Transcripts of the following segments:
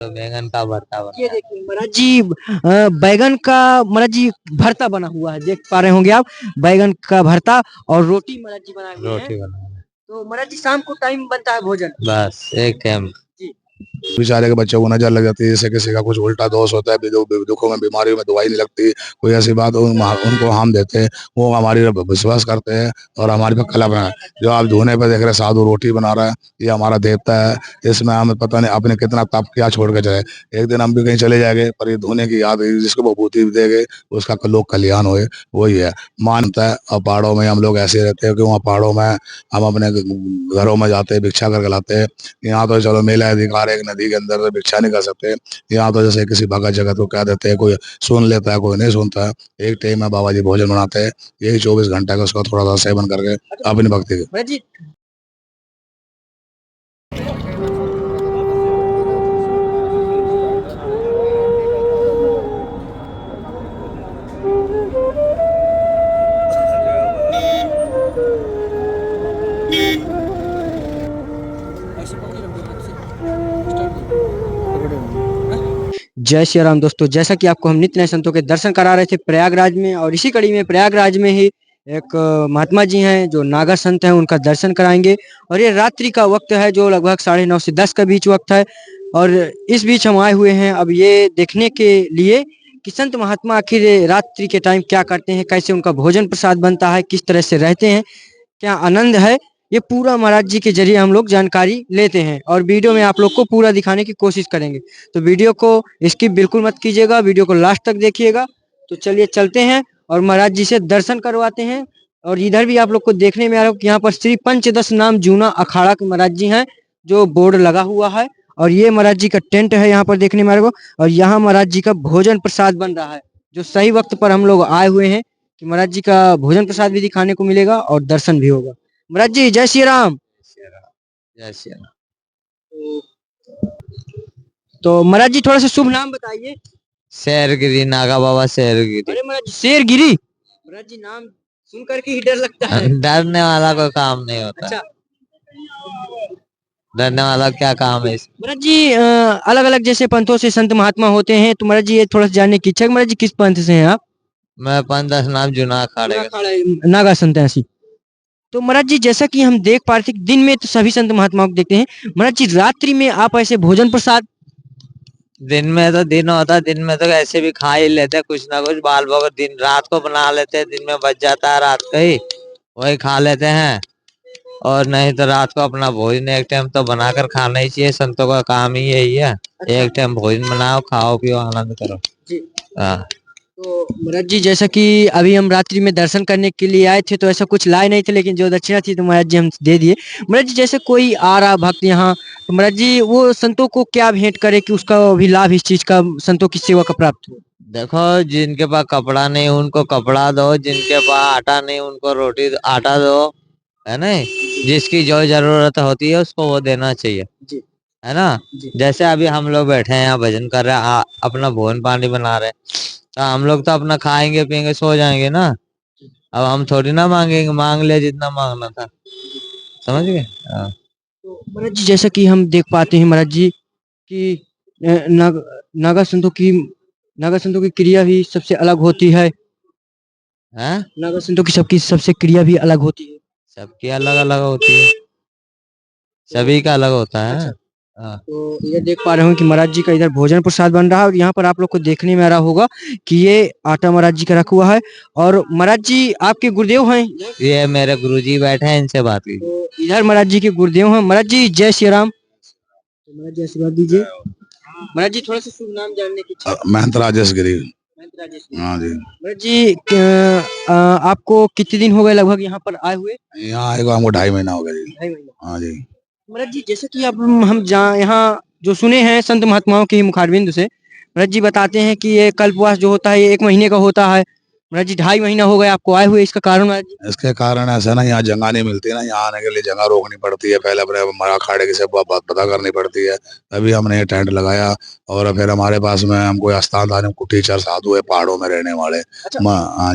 तो बैंगन का भरता ये बना। देखिए महाराज जी बैगन का महाराज जी भरता बना हुआ है, देख पा रहे होंगे आप। बैगन का भरता और रोटी महाराज जी बनाए हुए हैं। रोटी बना है। तो महाराज जी शाम को टाइम बनता है भोजन बस एक टाइम। जी। बेचारे के बच्चों को नजर लग जाती है, जैसे किसी का कुछ उल्टा दोष होता है, दुखों में बीमारियों में दवाई नहीं लगती, कोई ऐसी बात उनको हम देते हैं, वो हमारी विश्वास करते हैं और हमारे पे कला बना है। जो आप धोने पे देख रहे साधु रोटी बना रहा है, ये हमारा देवता है। इसमें हमें पता नहीं आपने कितना तप क्या छोड़ के चले। एक दिन हम भी कहीं चले जाएंगे, पर ये धोने की याद जिसको विभूति देंगे उसका लोक कल्याण होए, वही है मानता है। और पहाड़ों में हम लोग ऐसे रहते हैं कि वहाँ पहाड़ों में हम अपने घरों में जाते हैं, भिक्षा करके लाते हैं। यहाँ तो चलो मेला अधिकार है, एक नदी के अंदर भिक्षा नहीं कर सकते। यहाँ तो जैसे किसी भगत जगत को कह देते हैं, कोई सुन लेता है कोई नहीं सुनता है। एक टाइम में बाबा जी भोजन बनाते हैं, यही 24 घंटे का उसका थोड़ा सा सेवन करके अपनी भक्ति के। महाराज जी जय श्री राम दोस्तों, जैसा कि आपको हम नित्य नए संतों के दर्शन करा रहे थे प्रयागराज में, और इसी कड़ी में प्रयागराज में ही एक महात्मा जी हैं जो नागा संत हैं, उनका दर्शन कराएंगे। और ये रात्रि का वक्त है जो लगभग 9:30 से 10 के बीच वक्त है। और इस बीच हम आए हुए हैं अब ये देखने के लिए कि संत महात्मा आखिर रात्रि के टाइम क्या करते हैं, कैसे उनका भोजन प्रसाद बनता है, किस तरह से रहते हैं, क्या आनंद है, ये पूरा महाराज जी के जरिए हम लोग जानकारी लेते हैं। और वीडियो में आप लोग को पूरा दिखाने की कोशिश करेंगे, तो वीडियो को स्किप बिल्कुल मत कीजिएगा, वीडियो को लास्ट तक देखिएगा। तो चलिए चलते हैं और महाराज जी से दर्शन करवाते हैं। और इधर भी आप लोग को देखने में आ रहा है कि यहाँ पर श्री पंचदश नाम जूना अखाड़ा के महाराज जी हैं, जो बोर्ड लगा हुआ है। और ये महाराज जी का टेंट है, यहाँ पर देखने में आ रहा है। और यहाँ महाराज जी का भोजन प्रसाद बन रहा है, जो सही वक्त पर हम लोग आए हुए हैं कि महाराज जी का भोजन प्रसाद भी दिखाने को मिलेगा और दर्शन भी होगा। महाराज जी जय श्री राम। जय श्री राम। तो महाराज जी थोड़ा सा शुभ नाम बताइए। शेरगिरी, नागा बाबा शेरगिरी। अरे महाराज जी शेरगिरी, महाराज जी नाम सुन करके ही डर लगता है। डरने वाला कोई काम नहीं होता। अच्छा डरने वाला क्या काम है इसमें? महाराज जी अलग अलग जैसे पंथों से संत महात्मा होते हैं, तो महाराज जी ये थोड़ा सा जानने की इच्छा है महाराज जी किस पंथ से हैं आप? मैं 5-10 नाम जूना अखाड़े का। नागा संत हैं ऐसी। तो महाराज जी जैसा कि हम देख पा रहे थे दिन में तो सभी संत महात्माओं को देखते हैं, महाराज जी रात्रि में आप ऐसे भोजन प्रसाद? दिन में तो दिन होता है, दिन में तो ऐसे भी खा ही लेते हैं कुछ ना कुछ बाल बगर, दिन रात को बना लेते हैं, दिन में बच जाता है रात को ही वही खा लेते हैं। और नहीं तो रात को अपना भोजन एक टाइम तो बनाकर खाना ही चाहिए, संतों का काम ही यही है। एक टाइम भोजन बनाओ, खाओ पियो, आनंद करो। हाँ। तो महाराज जी जैसा कि अभी हम रात्रि में दर्शन करने के लिए आए थे, तो ऐसा कुछ लाए नहीं थे, लेकिन जो दक्षिणा थी तो महाराज जी हम दे दिए। महाराज जी जैसे कोई आ रहा भक्त यहाँ, तो महाराज जी वो संतों को क्या भेंट करे कि उसका भी लाभ इस चीज का, संतों की सेवा का प्राप्त हो? देखो, जिनके पास कपड़ा नहीं उनको कपड़ा दो, जिनके पास आटा नहीं उनको रोटी आटा दो, है ना। जिसकी जो जरूरत होती है उसको वो देना चाहिए, है ना। जैसे अभी हम लोग बैठे हैं यहाँ भजन कर रहे हैं, अपना भोजन पानी बना रहे हैं, तो हम लोग तो अपना खाएंगे पियेंगे सो जाएंगे ना। अब हम थोड़ी ना मांगेंगे, मांग ले जितना मांगना था, समझ गए। तो महाराज जी जैसा कि हम देख पाते हैं महाराज जी कि नागा संतों की क्रिया भी सबसे अलग होती है। नागा संतों की सबकी सबसे क्रिया भी अलग होती है, सबकी अलग अलग होती है, सभी का अलग होता है। अच्छा। तो ये देख पा रहे हो कि महाराज जी का इधर भोजन प्रसाद बन रहा है, और यहाँ पर आप लोग को देखने में आ रहा होगा कि ये आटा महाराज जी का रखा हुआ है। और महाराज जी आपके गुरुदेव हैं? ये मेरे गुरुजी बैठे हैं, इनसे बात कीजिए। तो इधर महाराज जी के गुरुदेव हैं। महाराज जी जय श्री राम। तो महाराज जी आशीर्वाद दीजिए। महाराज जी थोड़ा सा शुभ नाम जानने की इच्छा। महंत राजेश गिरी। हाँ जी। महाराज जी आपको कितने दिन हो गए लगभग यहाँ पर आए हुए? यहाँ आएगा हमको 2.5 महीना हो गया जी। 2.5 महीना। हाँ जी। महाराज जी जैसे कि अब हम यहाँ जो सुने हैं संत महात्माओं के मुखारबिंद से, महाराज जी बताते हैं कि ये कल्पवास जो होता है ये 1 महीने का होता है। महाराज जी 2.5 महीना हो गया आपको आए हुए, इसका कारण महाराज जी? इसके कारण ऐसा ना, यहाँ जगह नहीं मिलती ना, यहाँ आने के लिए जगह रोकनी पड़ती है, पहले अपने हमारा अखाड़े की सब बात पता करनी पड़ती है, तभी हमने ये टेंट लगाया। और फिर हमारे पास में हम कोई स्थान था, कुछ टीचर साधु है पहाड़ों में रहने वाले। हाँ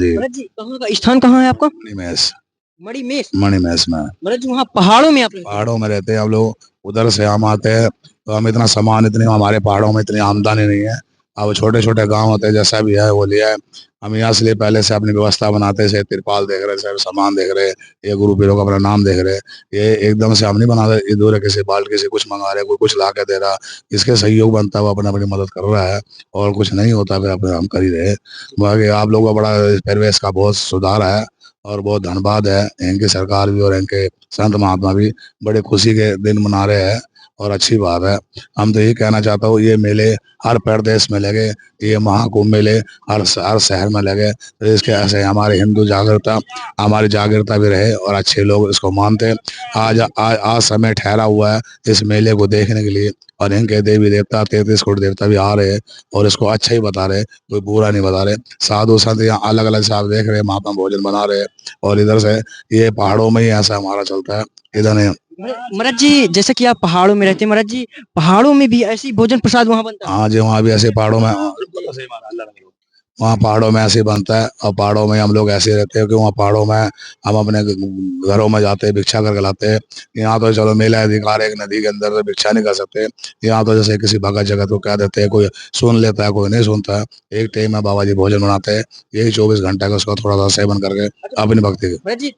जी। महाराज जी कहाँ का स्थान कहाँ है आपका? मणिमेश। मणिमेश। मणिमेश में महाराज जी वहाँ पहाड़ों में आप रहते हैं? पहाड़ों में रहते हैं हम लोग। उधर से हम आते हैं तो हम इतना सामान, इतनी हमारे पहाड़ों में इतनी आमदनी नहीं है। अब छोटे छोटे गांव होते हैं, जैसा भी है वो लिया है। हम यहाँ इसलिए पहले से अपनी व्यवस्था बनाते से तिरपाल देख रहे, सब सामान देख रहे, ये गुरु पीरों का अपना नाम देख रहे। ये एकदम से हम नहीं बना रहे इधर है, किसी बाल्टी से कुछ मंगा रहे, कोई कुछ ला के दे रहा, इसके सहयोग बनता है वो अपने अपनी मदद कर रहा है। और कुछ नहीं होता फिर अपने हम कर ही रहे। बाकी आप लोगों का बड़ा परिवेश का बहुत सुधार है और बहुत धन्यवाद है। इनकी सरकार भी और इनके संत महात्मा भी बड़े खुशी के दिन मना रहे हैं और अच्छी बात है। हम तो यही कहना चाहता हूँ, ये मेले हर प्रदेश में लगे, ये महाकुंभ मेले हर शहर में लगे, तो इसके ऐसे हमारे हिंदू जागरूकता, हमारी जागरूकता भी रहे और अच्छे लोग इसको मानते हैं। आज समय ठहरा हुआ है इस मेले को देखने के लिए, और इनके देवी देवता 33 करोड़ देवता भी आ रहे हैं और इसको अच्छा ही बता रहे, कोई बुरा नहीं बता रहे। साधु संत यहाँ अलग अलग से आप देख रहे हैं, महात्मा भोजन बना रहे हैं। और इधर से ये पहाड़ों में ही ऐसा हमारा चलता है, इधर नहीं। महाराज जी, जैसे कि आप पहाड़ों में रहते हैं महाराज जी, पहाड़ों में भी ऐसी भोजन प्रसाद वहाँ बनता है? हाँ जी, वहाँ भी ऐसे पहाड़ों में, वहाँ पहाड़ों में ऐसे बनता है। और पहाड़ों में हम लोग ऐसे रहते हैं कि वहाँ पहाड़ों में हम अपने घरों में जाते हैं, भिक्षा करके लाते हैं। यहाँ तो चलो मेला अधिकार है, एक नदी के अंदर तो भिक्षा नहीं कर सकते। यहाँ तो जैसे किसी भगत जगत को कह देते हैं, कोई सुन लेता है कोई नहीं सुनता है। एक टाइम में बाबा जी भोजन बनाते हैं, यही 24 घंटे का उसका थोड़ा सा सेवन करके अपनी भक्ति के। महाराज जी,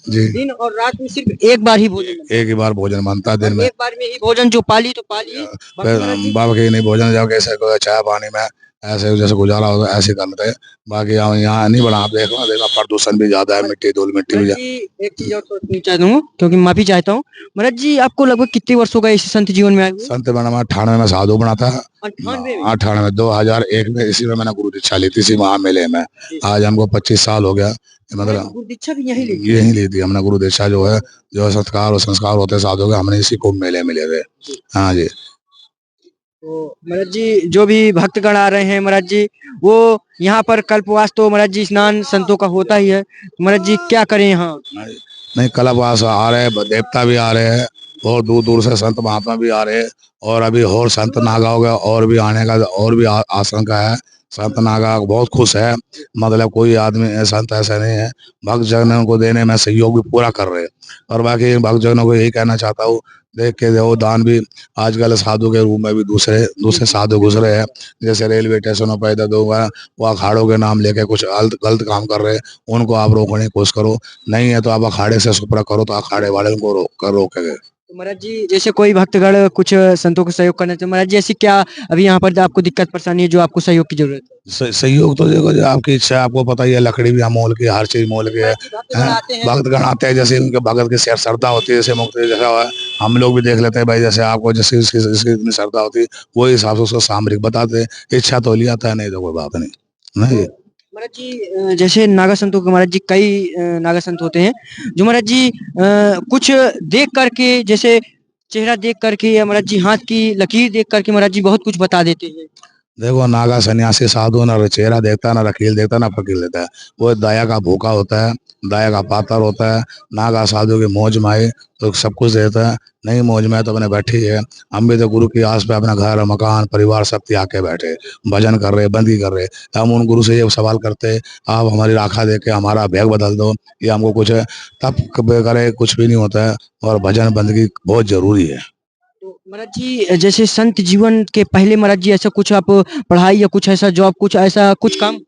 जी, दिन और रात में सिर्फ एक बार ही भोजन बनता एक ही बार भोजन बनता है दिन है? में। एक बार में ही भोजन, जो पाली तो पाली है। बाकी महाराज जी, बाबा के नहीं भोजन जाओ कैसे कोई चाय पानी में ऐसे जैसे गुजारा होता है ऐसे करते हैं। बाकी हम यहाँ नहीं बना, आप देखो देखो प्रदूषण भी ज्यादा है, मिट्टी धूल मिट्टी भी महाराज जी, एक चीज और सोचनी चाहता हूँ, क्योंकि माफी चाहता हूँ। महाराज जी, आपको लगभग कितने वर्षों का इस संत जीवन में आए हुए? संत बना। मैं 98 में साधु बना था। 98 में? 98 2001 में इसी में मैंने गुरु दीक्षा ली थी, इसी महामेले में। आज हमको 25 साल हो गया। मतलब गुरु दीक्षा भी यही ली? यही ली थी हमने गुरु दीक्षा, जो है जो संस्कार और संस्कार होते हैं साधु के, हमने इसी कुंभ मेले में लिए थे। हाँ जी। तो महाराज जी, जो भी भक्तगण आ रहे हैं महाराज जी, वो यहाँ पर कल्पवास तो महाराज जी स्नान संतों का होता ही है। महाराज जी क्या करें यहाँ? नहीं, कल्पवास आ रहे हैं, देवता भी आ रहे हैं, बहुत दूर दूर से संत महात्मा भी आ रहे हैं। और अभी और संत नागा हो गया, और भी आने का और भी आशंका है। संत नागा बहुत खुश है, मतलब कोई आदमी संत ऐसा नहीं है। भक्त जनों को देने में सहयोग भी पूरा कर रहे हैं। और बाकी भक्त जनों को यही कहना चाहता हूँ, देख के देखो दान भी आजकल साधु के रूप में भी दूसरे दूसरे साधु घुस रहे हैं। जैसे रेलवे स्टेशनों पर इधर दो वो अखाड़ों के नाम लेके कुछ गलत काम कर रहे हैं, उनको आप रोकने की कोशिश करो। नहीं है तो आप अखाड़े से सुपरा करो, तो अखाड़े वाले उनको रोकेंगे। तो महाराज जी, जैसे कोई भक्तगण कुछ संतों को सहयोग करना चाहिए, महाराज जी ऐसी क्या अभी यहाँ पर आपको दिक्कत परेशानी है जो आपको सहयोग की जरूरत है? सहयोग तो देखो, जो आपकी इच्छा है, आपको पता ही है, लकड़ी भी मोल की, हर चीज मोल की है। भक्तगण आते हैं, जैसे उनके भगत की श्रद्धा होती है, जैसे मुक्ति जैसा हम लोग भी देख लेते हैं भाई, जैसे आपको जैसे इसकी इतनी श्रद्धा होती है, वही हिसाब से उसको सामरिक बताते हैं। इच्छा तो लिया था, नहीं तो कोई बात नहीं। महाराज जी, जैसे नागा संतों के महाराज जी कई नागा संत होते हैं जो महाराज जी कुछ देख करके, जैसे चेहरा देख करके या महाराज जी हाथ की लकीर देख करके महाराज जी बहुत कुछ बता देते हैं। देखो, नागा सन्यासी साधु ना चेहरा देखता, ना रकील देखता, ना फकीर देता है। वो दया का भूखा होता है, दया का पातर होता है। नागा साधु की मौज माए तो सब कुछ देता है, नहीं मौज में तो अपने बैठी है। हम भी तो गुरु की आस पे अपना घर मकान परिवार सब त्याग के बैठे, भजन कर रहे, बंदी कर रहे। हम उन गुरु से ये सवाल करते, आप हमारी राखा दे के हमारा बैग बदल दो, ये हमको कुछ है तब करे, कुछ भी नहीं होता है। और भजन बंदगी बहुत जरूरी है। तो महाराज जी, जैसे संत जीवन के पहले महाराज जी ऐसा कुछ आप पढ़ाई या कुछ ऐसा जॉब, कुछ ऐसा कुछ काम?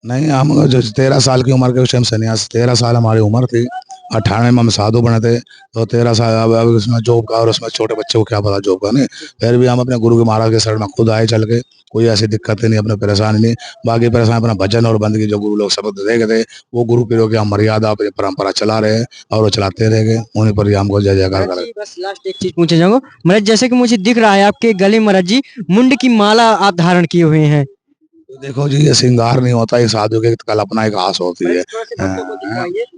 नहीं, हम जो 13 साल की उम्र के उस टाइम सन्यास, 13 साल हमारी उम्र थी। 98 में हम साधु बने थे, तो 13 साल अब उसमें जॉब का, और उसमें छोटे बच्चे को क्या पता जॉब का। नहीं, फिर भी हम अपने गुरु के महाराज के शरण में खुद आए चल के, कोई ऐसी दिक्कत नहीं, अपने परेशानी नहीं। बाकी परेशान अपना भजन और बंदगी जो गुरु लोग शब्द दे गए थे, वो गुरु पीरों की हम मर्यादा अपनी परंपरा चला रहे हैं और वो चलाते रहेंगे। उन्हीं पर ही हमको जय जयकार महाराज करें। जी, बस लास्ट एक चीज पूछे जाऊंगा महाराज, जैसे कि मुझे दिख रहा है आपके गले महाराज जी मुंड की माला आप धारण किए हुए हैं। देखो जी, ये श्रृंगार नहीं होता, ये साधु की कल्पना एक आस होती है।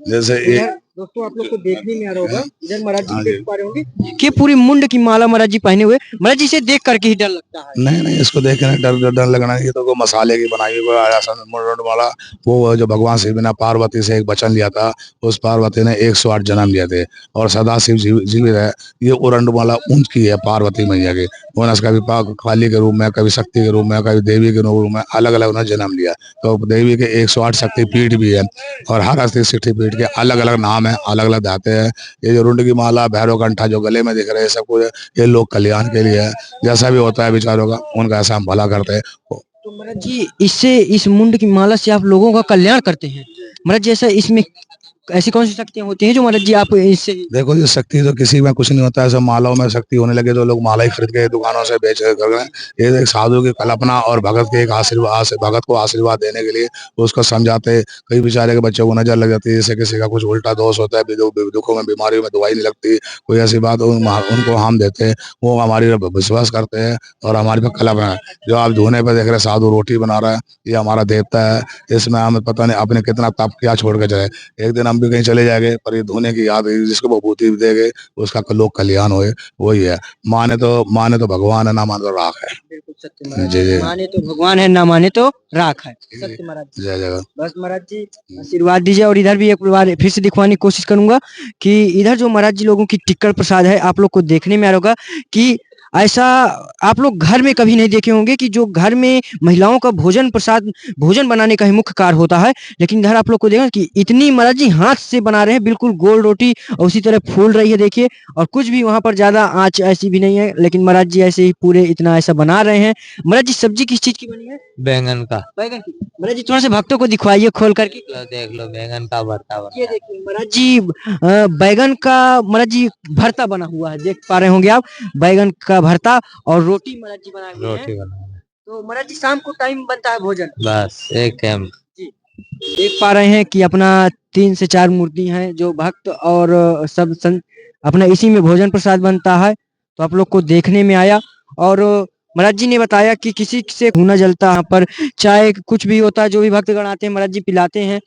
जैसे ये दोस्तों, आप लोग को देखने में आ रहा होगा, इधर महाराज हाँ जी जी। देख पा रहे होंगे कि पूरी मुंड की माला महाराज जी पहने हुए। महाराज जी, इसे देख करके ही डर लगता है। नहीं नहीं, इसको देख के डर लगना नहीं। ये तो कोई मसाले की बनाई हुई मुंड वाला, वो जो भगवान शिव ने पार्वती से एक वचन लिया था, उस पार्वती ने 108 जन्म लिए थे और सदा शिव जीवित है। ये उरंड वाला उनकी है, पार्वती मैया की। उन्होंने कभी काली के रूप में, कभी शक्ति के रूप में, कभी देवी के रूप में, अलग अलग उन्होंने जन्म लिया। तो देवी के 108 शक्ति पीठ भी है और हर शक्ति पीठ के अलग अलग नाम नाम है, अलग अलग धाते हैं। ये जो रुंड की माला, भैरव कंठा जो गले में दिख रहे हैं, सब कुछ ये लोग कल्याण के लिए है। जैसा भी होता है बेचारों का, उनका ऐसा हम भला करते हैं। तो महाराज जी इससे, इस मुंड की माला से आप लोगों का कल्याण करते हैं महाराज जी। ऐसा इसमें ऐसी कौन सी शक्तियां होती हैं जो महाराज जी आप इससे? देखो ये शक्ति तो किसी में कुछ नहीं होता है, सब मालाओं में शक्ति होने लगे तो लोग माला ही खरीद के दुकानों से बेच कर रहे हैं। ये एक साधु की कल्पना और भगत के एक आशीर्वाद, भगत को आशीर्वाद देने के लिए उसको समझाते। कई बेचारे के बच्चों को नजर लग जाती है, जैसे किसी का कुछ उल्टा दोष होता है, दुखों में बीमारियों में दवाई नहीं लगती, कोई ऐसी बात उनको हम देते हैं, वो हमारी विश्वास करते हैं और हमारे पे कल्पना है। जो आप धोने पे देख रहे साधु रोटी बना रहा है, ये हमारा देवता है। इसमें हमें पता नहीं आपने कितना तप क्या छोड़ के जाए, एक दिन हम भी कहीं चले जाएंगे पर ये धोने की याद है, जिसको विभूति देंगे उसका लोक कल्याण होए, वही है। माने तो भगवान है, ना माने तो राख है। बिल्कुल सत्य महाराज जय जी। जय माने तो भगवान है, ना माने तो राख है। सत्य महाराज जी। जय जगह। बस महाराज जी आशीर्वाद दीजिए। और इधर भी एक बार फिर से दिखवाने की कोशिश करूंगा कि इधर जो महाराज जी लोगों की टिक्कर प्रसाद है, आप लोग को देखने में आ रहा होगा कि ऐसा आप लोग घर में कभी नहीं देखे होंगे कि जो घर में महिलाओं का भोजन प्रसाद, भोजन बनाने का ही मुख्य कार्य होता है, लेकिन इधर आप लोग को देखा कि इतनी महाराज जी हाथ से बना रहे हैं, बिल्कुल गोल रोटी, और उसी तरह फूल रही है देखिए। और कुछ भी वहां पर ज्यादा आंच ऐसी भी नहीं है, लेकिन महाराज जी ऐसे ही पूरे इतना ऐसा बना रहे हैं। महाराज जी सब्जी किस चीज की बनी है? बैंगन का। बैगन की। महाराज जी थोड़ा सा भक्तों को दिखवाइए खोल करके। देख लो बैंगन का भरता बना ये देखिए महाराज जी बैगन का महाराज जी भरता बना हुआ है, देख पा रहे होंगे आप। बैगन का भरता और रोटी महाराज जी बनाए हुए हैं। रोटी बना है। तो महाराज जी शाम को टाइम बनता है भोजन बस एक टाइम। जी। देख पा रहे हैं कि अपना 3 से 4 मूर्ति हैं जो भक्त और अपना इसी में भोजन प्रसाद बनता है। तो आप लोग को देखने में आया। और महाराज जी ने बताया कि किसी से खूना जलता यहाँ पर, चाहे कुछ भी होता है, जो भी भक्तगण आते हैं महाराज जी पिलाते हैं।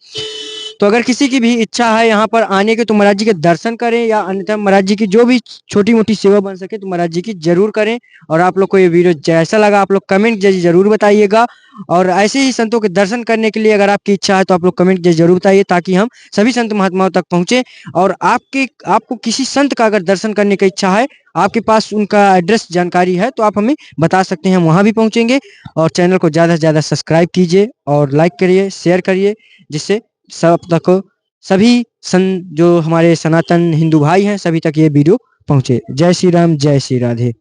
तो अगर किसी की भी इच्छा है यहाँ पर आने के, तो महाराज जी के दर्शन करें, या अन्यथा महाराज जी की जो भी छोटी मोटी सेवा बन सके तो महाराज जी की जरूर करें। और आप लोग को ये वीडियो जैसा लगा आप लोग कमेंट जरूर बताइएगा। और ऐसे ही संतों के दर्शन करने के लिए अगर आपकी इच्छा है तो आप लोग कमेंट जरूर बताइए, ताकि हम सभी संत महात्माओं तक पहुंचे। और आपको किसी संत का अगर दर्शन करने की इच्छा है, आपके पास उनका एड्रेस जानकारी है, तो आप हमें बता सकते हैं, हम वहां भी पहुंचेंगे। और चैनल को ज्यादा से ज्यादा सब्सक्राइब कीजिए और लाइक करिए, शेयर करिए, जिससे सब तक सभी जो हमारे सनातन हिंदू भाई हैं सभी तक ये वीडियो पहुंचे। जय श्री राम, जय श्री राधे।